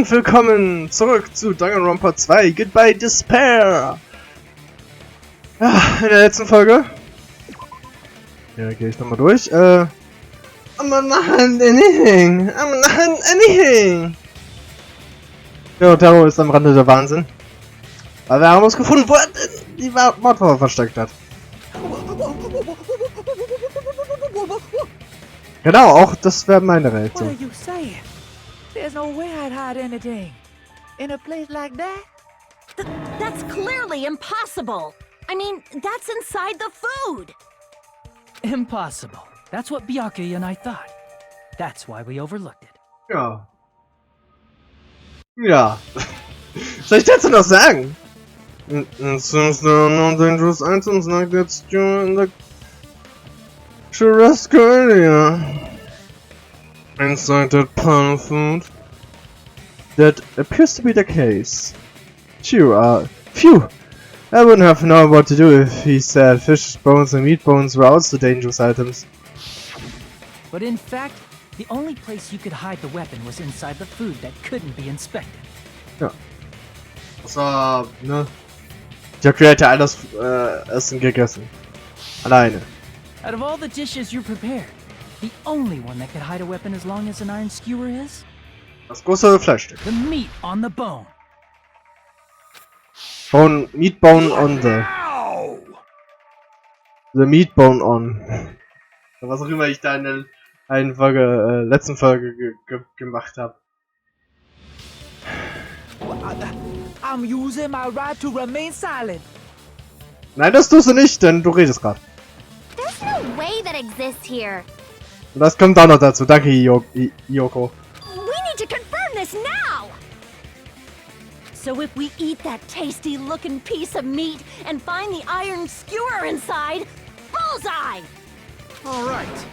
Und willkommen zurück zu Danganronpa 2 Goodbye Despair! Ja, in der letzten Folge. Ja, gehe ich nochmal durch. I'm not anything! I'm not anything! Ja, Terror ist am Rande der Wahnsinn. Aber wir haben uns gefunden, wo er die Mordwaffe versteckt hat. Genau, auch das wäre meine Reaktion. What are you saying? There's no way I'd hide anything in a place like that. That's clearly impossible. I mean, that's inside the food. Impossible. That's what Byakuya and I thought. That's why we overlooked it. Ja. Ja. Was soll ich dazu noch sagen? Since there are no dangerous items like that stew in the churrasco area. Inside that pile of food. That appears to be the case. Phew, I wouldn't have known what to do if he said fish bones and meat bones were also dangerous items. But in fact, the only place you could hide the weapon was inside the food that couldn't be inspected. Ja. Das war, ne? Byakuya hätte alles Essen gegessen. Alleine. Out of all the dishes you prepared, the only one that could hide a weapon as long as an iron skewer is? Das große Fleischstück. The meat on the bone. Meat bone on the meat bone on. Was auch immer ich da in der letzten Folge gemacht habe. I'm using my right to remain silent. Nein, das tust du nicht, denn du redest gerade. There's no way that exists here. Und das kommt auch noch dazu. Danke, Yoko. We need to confirm this now. So if we eat that tasty-looking piece of meat and find the iron skewer inside, bullseye! All right.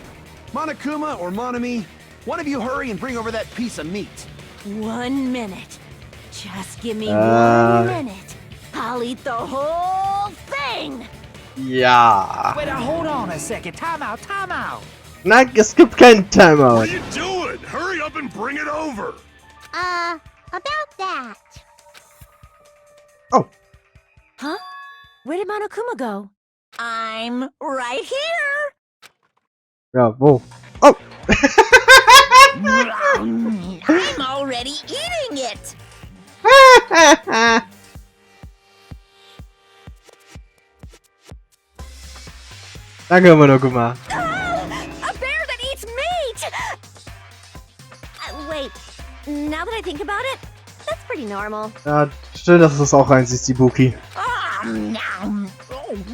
Monokuma or Monami, one of you hurry and bring over that piece of meat. 1 minute. Just give me 1 minute. I'll eat the whole thing! Ja. Wait, hold on a second. Time out, time out. Nein, es gibt keinen Timeout. What are you doing? Hurry up and bring it over! About that. Oh. Huh? Where did Monokuma go? I'm right here! Ja, wo? Oh! I'm already eating it! Danke, Monokuma. A bear that eats meat! Wait, now that I think about it, that's pretty normal. Ja, schön, dass du es auch einsiehst, die Buki. Oh,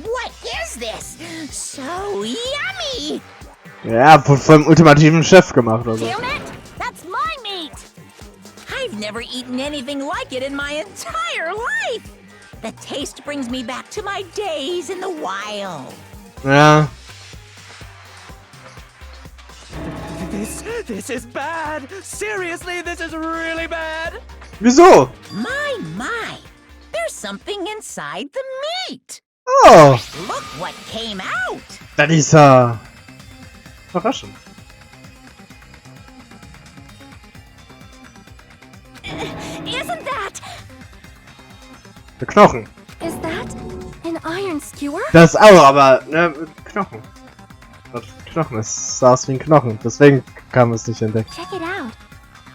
what is this? So yummy! Ja, vom ultimativen Chef gemacht, also. Damn it! That's my meat! I've never eaten anything like it in my entire life! The taste brings me back to my days in the wild. Ja. This is bad. Seriously, this is really bad. Wieso? My. There's something inside the meat. Oh. Look what came out. Das ist überraschend. Isn't that... Der Knochen. Is that an iron skewer? Das auch, aber ne, Knochen. Das Knochen, es sah aus wie ein Knochen, deswegen kam es nicht entdeckt. Check it out.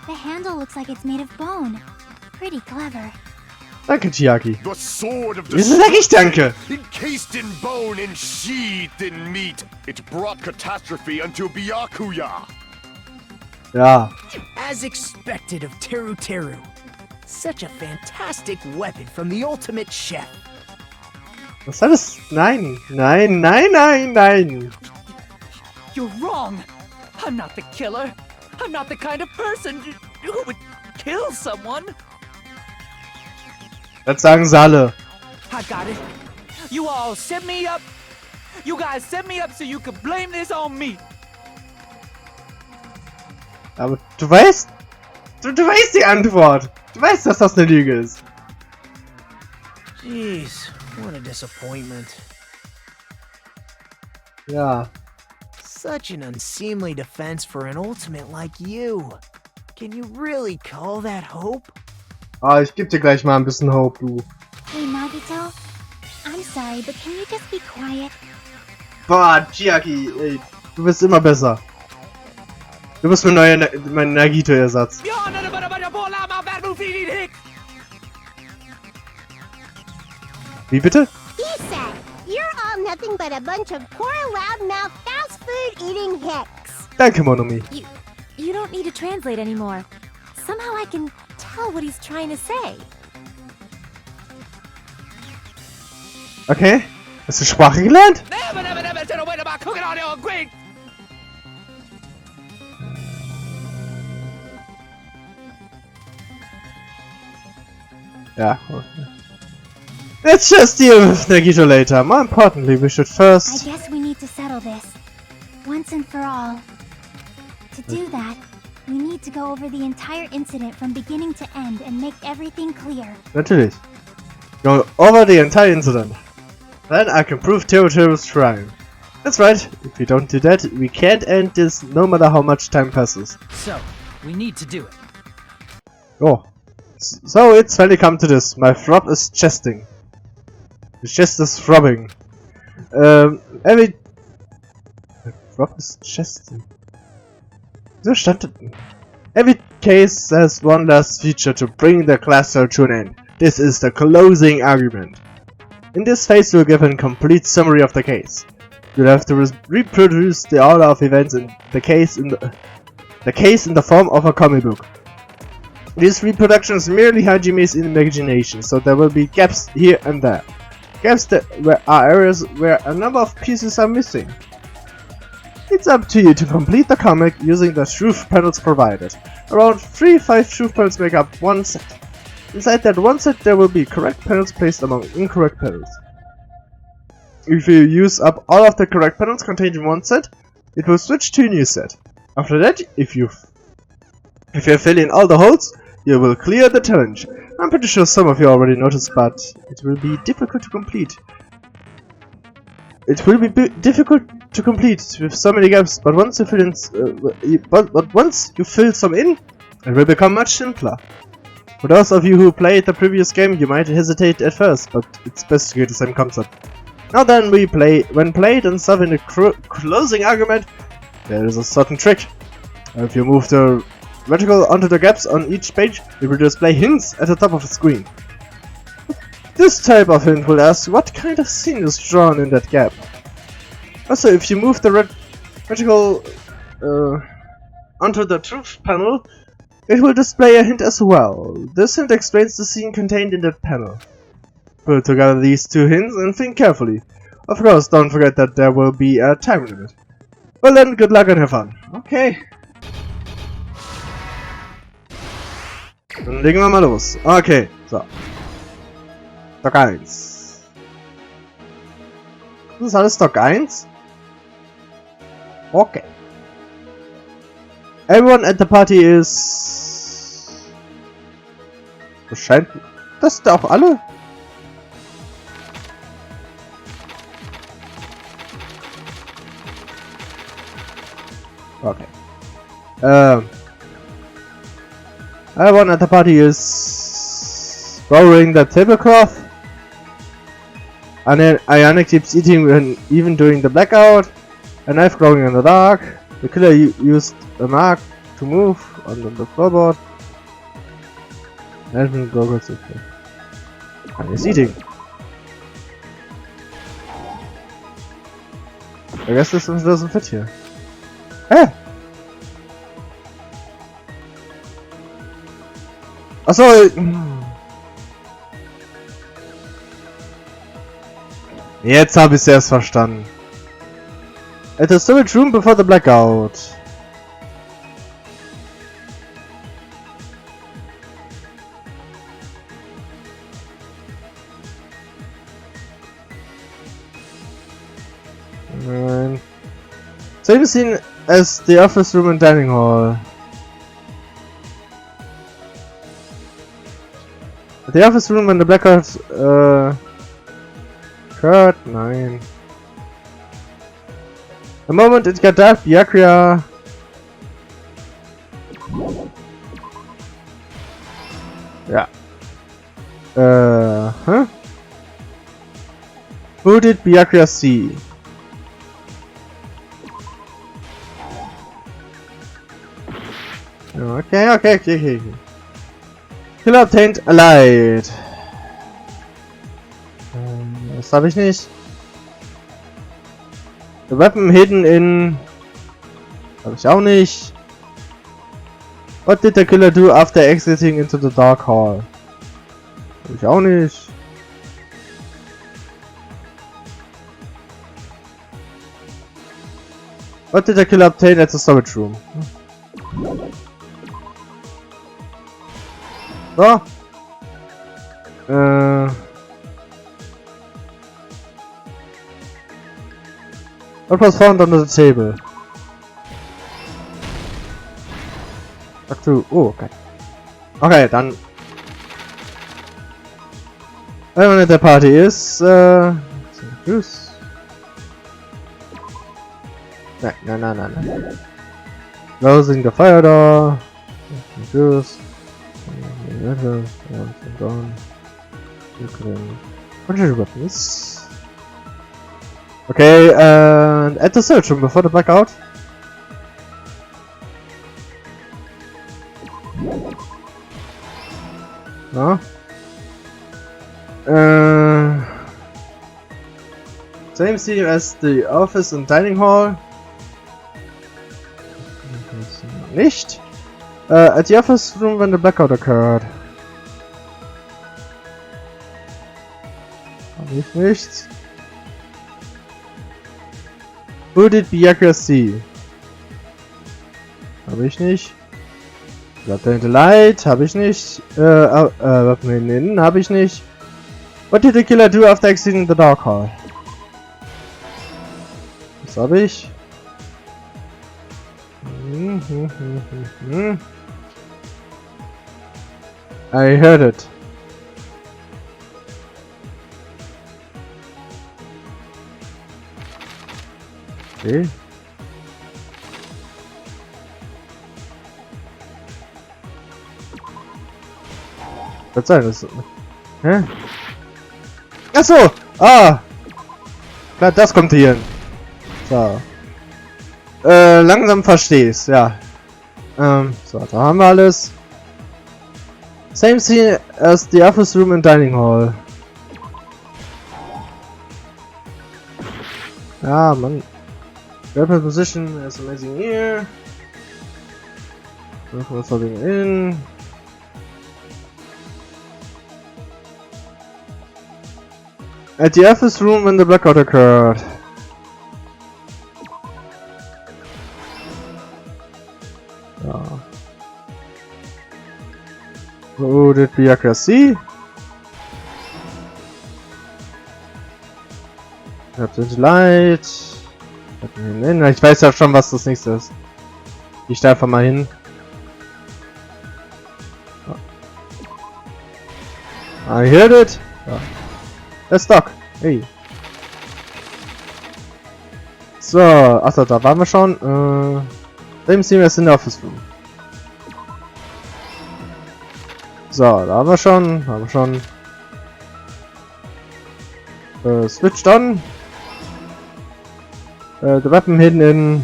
The handle looks like it's made of bone. Pretty clever. Danke, Chiaki. The sword of Wieso sag ich danke? encased in bone and sheathed in meat. It brought catastrophe unto Byakuya. Ja. As expected of Teru Teru. Such a fantastic weapon from the ultimate chef. Was hat es? Nein. Nein, nein, nein, nein. You're wrong. I'm not the killer. I'm not the kind of person who would kill someone. Das sagen sie alle. I got it. You all set me up. You guys set me up so you could blame this on me. Aber du weißt die Antwort. Du weißt, dass das eine Lüge ist. Jeez, what a disappointment. Ja. Such an unseemly defense for an ultimate like you. Can you really call that hope? Ah, ich geb dir gleich mal ein bisschen Hope, du. Hey, Nagito. I'm sorry, but can you just be quiet? Boah, Chiaki, ey, du bist immer besser. Du bist mein Nagito-Ersatz. Wie bitte? He said, you're all nothing but a bunch of poor, loudmouth, fast food eating hicks. Danke, Monomi. You don't need to translate anymore. Somehow I can tell what he's trying to say. Okay. Hast du Sprache gelernt? Yeah. Okay. Let's just deal with Nagito later. More importantly, we should I first... guess we need to settle this. Once and for all. To do that, we need to go over the entire incident from beginning to end and make everything clear. Natürlich. Go over the entire incident. Then I can prove Teruteru's crime. That's right. If we don't do that, we can't end this no matter how much time passes. So, we need to do it. Oh. So it's finally come to this. My throb is chesting. The chest is throbbing. My throb is chesting. So stand it. Every case has one last feature to bring the class cell to an end. This is the closing argument. In this phase, we'll give a complete summary of the case. You'll have to reproduce the order of events in the case in the form of a comic book. This reproduction is merely Hajime's imagination, so there will be gaps here and there. Gaps that are areas where a number of pieces are missing. It's up to you to complete the comic using the truth panels provided. Around 3-5 truth panels make up one set. Inside that one set there will be correct panels placed among incorrect panels. If you use up all of the correct panels contained in one set, it will switch to a new set. After that, if you fill in all the holes, you will clear the challenge. I'm pretty sure some of you already noticed, but it will be difficult to complete. It will be difficult to complete with so many gaps, but once you fill in, once you fill some in, it will become much simpler. For those of you who played the previous game, you might hesitate at first, but it's best to get the same concept. Now then, when played and solving the closing argument, there is a certain trick. If you move the vertical onto the gaps on each page, it will display hints at the top of the screen. This type of hint will ask what kind of scene is drawn in that gap. Also, if you move the vertical onto the truth panel, it will display a hint as well. This hint explains the scene contained in that panel. Put together these two hints and think carefully. Of course, don't forget that there will be a time limit. Well then, good luck and have fun. Okay. Dann legen wir mal los. Okay, so. Stock 1. Das ist alles Stock 1? Okay. Everyone at the party is... Das scheint... Das sind auch alle? Okay. Everyone at the party is borrowing the tablecloth. Ayane keeps eating even during the blackout. A knife glowing in the dark. The killer used a mark to move on the floorboard. Management goggles. Okay. And he's eating. I guess this one doesn't fit here. Hä? Achso. Jetzt habe ich es erst verstanden. At the storage room before the blackout. Same scene as the office room and dining hall. The office room and the blackout occurred. Nein. The moment it got dark, Byakuya Ja. Huh? Who did Byakuya see? Okay. Killer obtained a light. Das habe ich nicht. The weapon hidden in... Habe ich auch nicht. What did the killer do after exiting into the dark hall? Habe ich auch nicht. What did the killer obtain at the storage room? So. What was found under the table? Back to... Oh, okay. Okay, dann... Everyone at the party is... Juice. Nein. Closing the fire door. Juice. Weapons. Okay, and at the search room before the blackout. No. Same scene as the office and dining hall. Nicht. At the office room when the blackout occurred. Hab ich nichts. Who did Byakuya see? Hab ich nicht. Obtained the light? Hab ich nicht. Weapon hab ich nicht. What did the killer do after exiting the dark hall? Das hab ich. I heard it. Okay. Was soll das? Hä? Achso! Ah! Klar, das kommt hier hin. So. Langsam versteh's, ja. So, da haben wir alles. Same scene as the office room and dining hall. Ja, Mann. Weapon position is amazing here. Weapon holding in. At the office room when the blackout occurred. Ja. Who did Byakuya see? Captain Light. Ich weiß ja schon, was das nächste ist. Ich da einfach mal hin. I heard it. Ja. Let's talk. Hey. So, achso, da waren wir schon. Same scene as in the office room. So, da haben wir schon. Switched on. The weapon hidden in.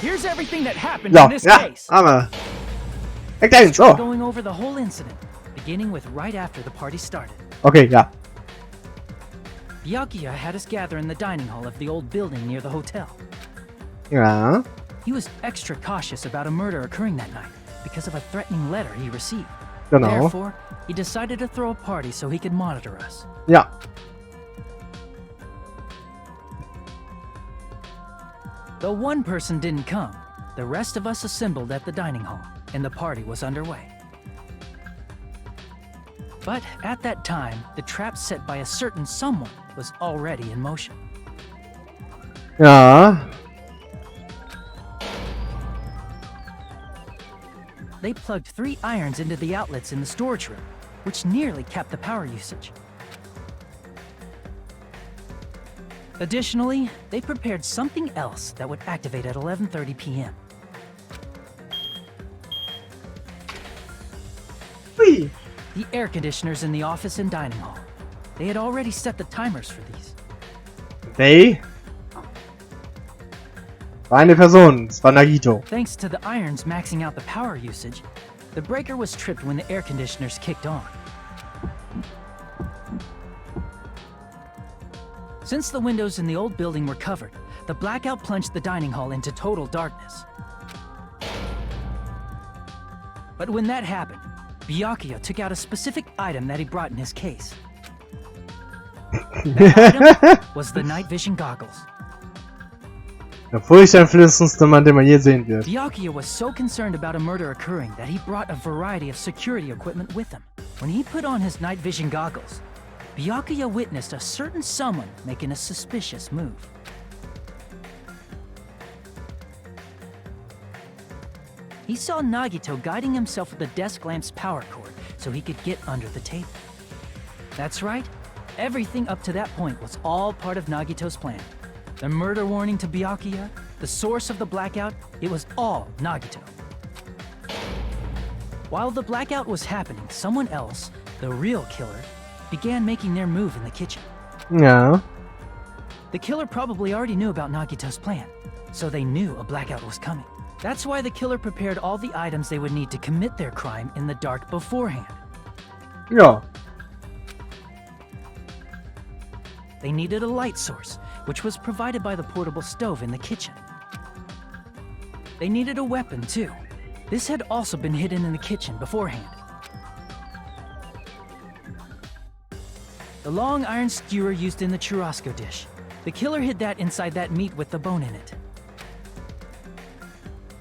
Here's everything that happened Ja, in this ja, case. aber. Eins, We're oh. going over the whole incident, beginning with right after the party started. Okay, ja. Byakuya had us gather in the dining hall of the old building near the hotel. Ja. He was extra cautious about a murder occurring that night because of a threatening letter he received. Genau. Therefore, he decided to throw a party so he could monitor us. Ja. Though one person didn't come, the rest of us assembled at the dining hall, and the party was underway. But at that time, the trap set by a certain someone was already in motion. Ja. They plugged 3 irons into the outlets in the storage room, which nearly capped the power usage. Additionally, they prepared something else that would activate at 11:30 p.m. Hui. The air conditioners in the office and dining hall. They had already set the timers for these. They? War eine Person, es war Nagito. Thanks to the irons maxing out the power usage, the breaker was tripped when the air conditioners kicked on. Since the windows in the old building were covered, the blackout plunged the dining hall into total darkness. But when that happened, Byakuya took out a specific item that he brought in his case. That item was the night vision goggles. Der furchteinflößendste Mann, den man je sehen wird. Byakuya was so concerned about a murder occurring that he brought a variety of security equipment with him. When he put on his night vision goggles, Byakuya witnessed a certain someone making a suspicious move. He saw Nagito guiding himself with the desk lamp's power cord so he could get under the table. That's right, everything up to that point was all part of Nagito's plan. The murder warning to Byakuya, the source of the blackout, it was all Nagito. While the blackout was happening, someone else, the real killer, began making their move in the kitchen. Ja. The killer probably already knew about Nagito's plan, so they knew a blackout was coming. That's why the killer prepared all the items they would need to commit their crime in the dark beforehand. Ja. They needed a light source, which was provided by the portable stove in the kitchen. They needed a weapon, too. This had also been hidden in the kitchen beforehand. The long iron skewer used in the churrasco dish. The killer hid that inside that meat with the bone in it.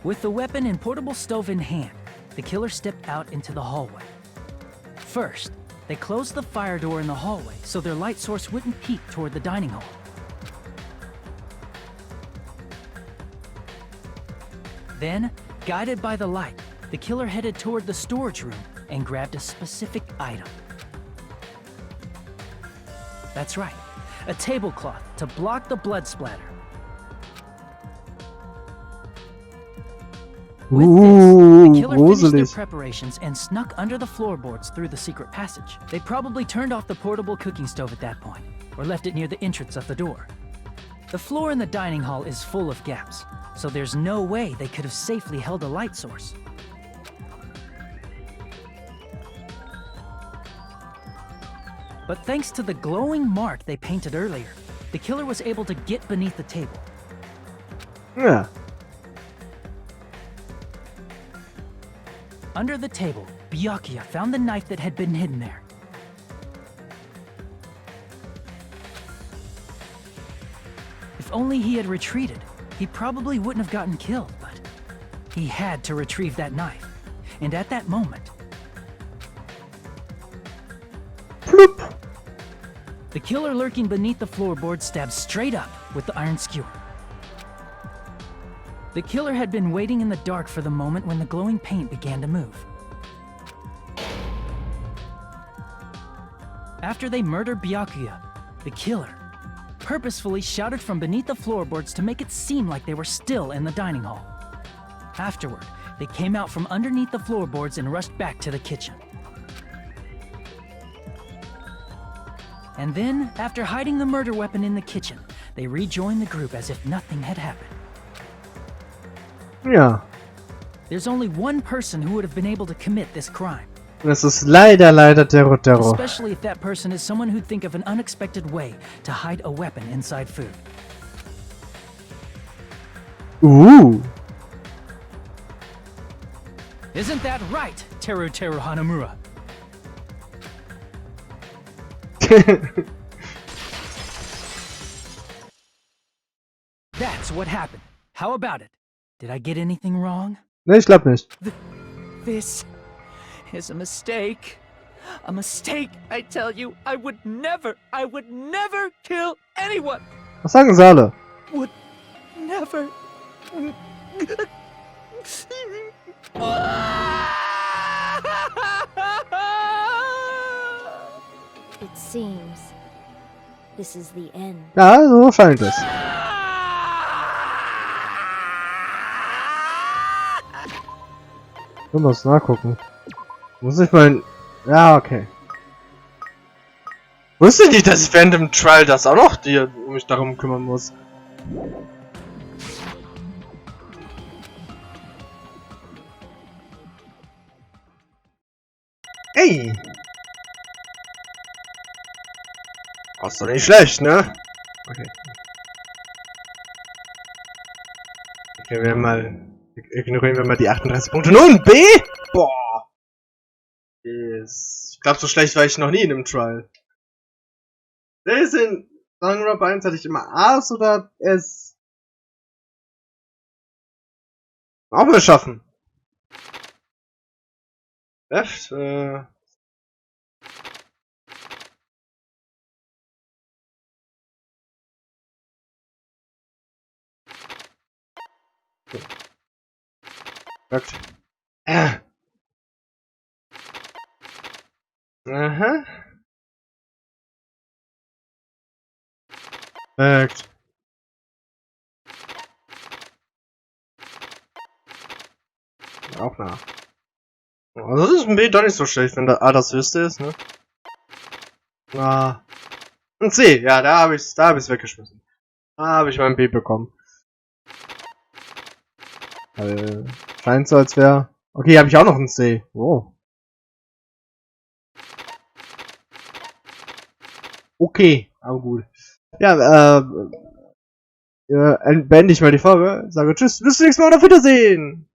With the weapon and portable stove in hand, the killer stepped out into the hallway. First, they closed the fire door in the hallway so their light source wouldn't peek toward the dining hall. Then, guided by the light, the killer headed toward the storage room and grabbed a specific item. That's right, a tablecloth to block the blood splatter. With this, the killer finished their preparations and snuck under the floorboards through the secret passage. They probably turned off the portable cooking stove at that point, or left it near the entrance of the door. The floor in the dining hall is full of gaps, so there's no way they could have safely held a light source. But thanks to the glowing mark they painted earlier, the killer was able to get beneath the table. Ja. Under the table, Byakuya found the knife that had been hidden there. If only he had retreated, he probably wouldn't have gotten killed, but he had to retrieve that knife. And at that moment, Ploop. the killer lurking beneath the floorboard stabbed straight up with the iron skewer. The killer had been waiting in the dark for the moment when the glowing paint began to move. After they murdered Byakuya, the killer purposefully shouted from beneath the floorboards to make it seem like they were still in the dining hall. Afterward, they came out from underneath the floorboards and rushed back to the kitchen. And then, after hiding the murder weapon in the kitchen, they rejoined the group as if nothing had happened. Ja. There's only one person who would have been able to commit this crime. Das ist leider Terror. Especially if that person is someone who'd think of an unexpected way to hide a weapon inside food. Isn't that right, Teru Hanamura? That's what happened. How about it? Did I get anything wrong? Ne, ich glaub nicht. This is a mistake. A mistake, I tell you. I would never kill anyone. Was sagen sie alle? Would never. It seems this is the end. Ja, so scheint es. Ich muss nachgucken. Muss ich mein Ja, okay. Wusste ich nicht, dass ich während dem Trial das auch noch mich darum kümmern muss. Ey! Das ist doch nicht schlecht, ne? Okay. Ignorieren wir mal die 38 Punkte. Nun, B! Boah! Ich glaube, so schlecht war ich noch nie in einem Trial. In Danganronpa 1 hatte ich immer A's oder S. Auch mal schaffen. Left, Wirkt. Aha. Wirkt. Auch nach. Also das ist ein B doch nicht so schlecht, wenn da A das höchste ist, ne? Ah. Ein C, ja, da hab ich's weggeschmissen. Da habe ich mein B bekommen. Scheint so, als wäre. Okay, habe ich auch noch ein C. Oh. Okay, aber gut. Ja, beende ich mal die Folge. Sage tschüss, bis zum nächsten Mal und auf Wiedersehen.